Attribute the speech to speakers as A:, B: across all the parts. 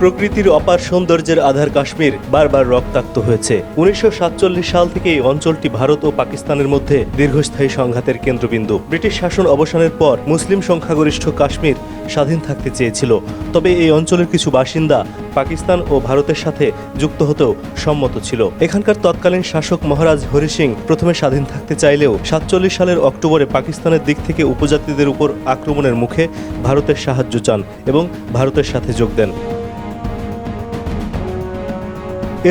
A: প্রকৃতির অপার সৌন্দর্যের আধার কাশ্মীর বারবার রক্তাক্ত হয়েছে। 1947 সাল থেকে এই অঞ্চলটি ভারত ও পাকিস্তানের মধ্যে দীর্ঘস্থায়ী সংঘাতের কেন্দ্রবিন্দু। ব্রিটিশ শাসন অবসানের পর মুসলিম সংখ্যাগরিষ্ঠ কাশ্মীর স্বাধীন থাকতে চেয়েছিল, তবে এই অঞ্চলের কিছু বাসিন্দা পাকিস্তান ও ভারতের সাথে যুক্ত হতেও সম্মত ছিল। এখানকার তৎকালীন শাসক মহারাজ হরি সিং প্রথমে স্বাধীন থাকতে চাইলেও 47 সালের অক্টোবরে পাকিস্তানের দিক থেকে উপজাতিদের উপর আক্রমণের মুখে ভারতের সাহায্য চান এবং ভারতের সাথে যোগ দেন।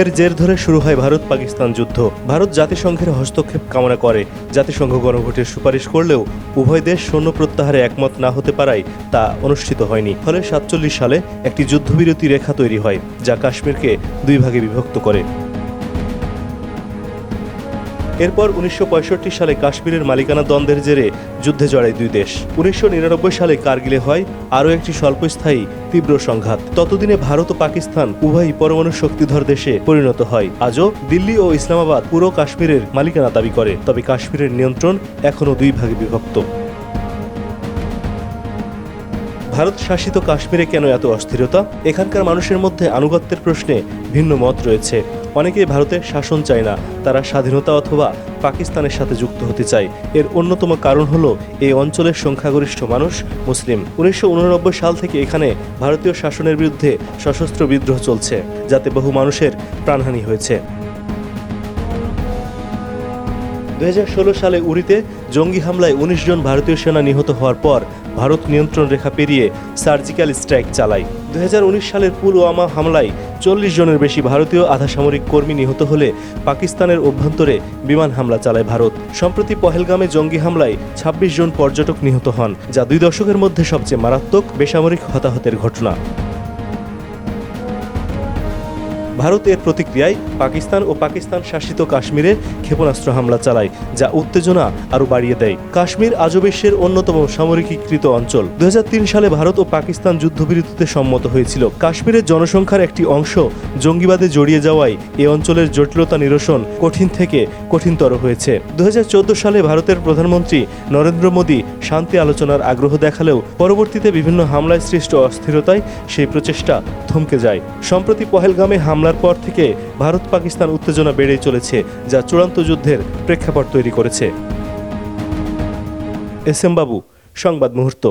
A: এর জের ধরে শুরু হয় ভারত পাকিস্তান যুদ্ধ। ভারত জাতিসংঘের হস্তক্ষেপ কামনা করে। জাতিসংঘ গণভোটের সুপারিশ করলেও উভয় দেশ সৈন্য প্রত্যাহারে একমত না হতে পারায় তা অনুষ্ঠিত হয়নি। ফলে 47 সালে একটি যুদ্ধবিরতি রেখা তৈরি হয়, যা কাশ্মীরকে দুই ভাগে বিভক্ত করে। এরপর 1965 সালে কাশ্মীরের মালিকানা দ্বন্দ্বের জেরে যুদ্ধে জড়ায় দুই দেশ। 1999 সালে কার্গিলে হয় আরও একটি স্বল্পস্থায়ী তীব্র সংঘাত। ততদিনে ভারত ও পাকিস্তান উভয়ই পরমাণু শক্তিধর দেশে পরিণত হয়। আজও দিল্লি ও ইসলামাবাদ পুরো কাশ্মীরের মালিকানা দাবি করে, তবে কাশ্মীরের নিয়ন্ত্রণ এখনও দুই ভাগে বিভক্ত। ভারত শাসিত কাশ্মীরে কেন এত অস্থিরতা? এখানকার মানুষের মধ্যে আনুগত্যের প্রশ্নে ভিন্ন মত রয়েছে। অনেকেই ভারতের শাসন চায় না, তারা স্বাধীনতা অথবা পাকিস্তানের সাথে যুক্ত হতে চায়। এর অন্যতম কারণ হলো এই অঞ্চলের সংখ্যাগরিষ্ঠ মানুষ মুসলিম। 1989 সাল থেকে এখানে ভারতীয় শাসনের বিরুদ্ধে সশস্ত্র বিদ্রোহ চলছে, যাতে বহু মানুষের প্রাণহানি হয়েছে। 2016 সালে উরিতে জঙ্গি হামলায় 19 জন ভারতীয় সেনা নিহত হওয়ার পর ভারত নিয়ন্ত্রণ রেখা পেরিয়ে সার্জিক্যাল স্ট্রাইক চালায়। 2019 সালের পুলওয়ামা হামলায় 40 জনের বেশি ভারতীয় আধাসামরিক কর্মী নিহত হলে পাকিস্তানের অভ্যন্তরে বিমান হামলা চালায় ভারত। সম্প্রতি পহেলগামে জঙ্গি হামলায় 26 জন পর্যটক নিহত হন, যা 2 দশকের মধ্যে সবচেয়ে মারাত্মক বেসামরিক হতাহতের ঘটনা। ভারত এর প্রতিক্রিয়ায় পাকিস্তান ও পাকিস্তান শাসিত কাশ্মীরে ক্ষেপণাস্ত্র হামলা চালায়, যা উত্তেজনা আরও বাড়িয়ে দেয়। কাশ্মীর আজও বিশ্বের অন্যতম সামরিকীকৃত অঞ্চল। 2003 সালে ভারত ও পাকিস্তান যুদ্ধবিরতিতে সম্মত হয়েছিল। কাশ্মীরের জনসংখ্যার একটি অংশ জঙ্গিবাদে জড়িয়ে যাওয়ায় এ অঞ্চলের জটিলতা নিরসন কঠিন থেকে কঠিনতর হয়েছে। 2014 সালে ভারতের প্রধানমন্ত্রী নরেন্দ্র মোদী শান্তি আলোচনার আগ্রহ দেখালেও পরবর্তীতে বিভিন্ন হামলায় সৃষ্ট অস্থিরতায় সেই প্রচেষ্টা থমকে যায়। সম্প্রতি পহেলগামে হামলার পর থেকে ভারত পাকিস্তান উত্তেজনা বেড়েই চলেছে, যা চূড়ান্ত যুদ্ধের প্রেক্ষাপট তৈরি করেছে। এস এম বাবু, সংবাদ মুহূর্ত।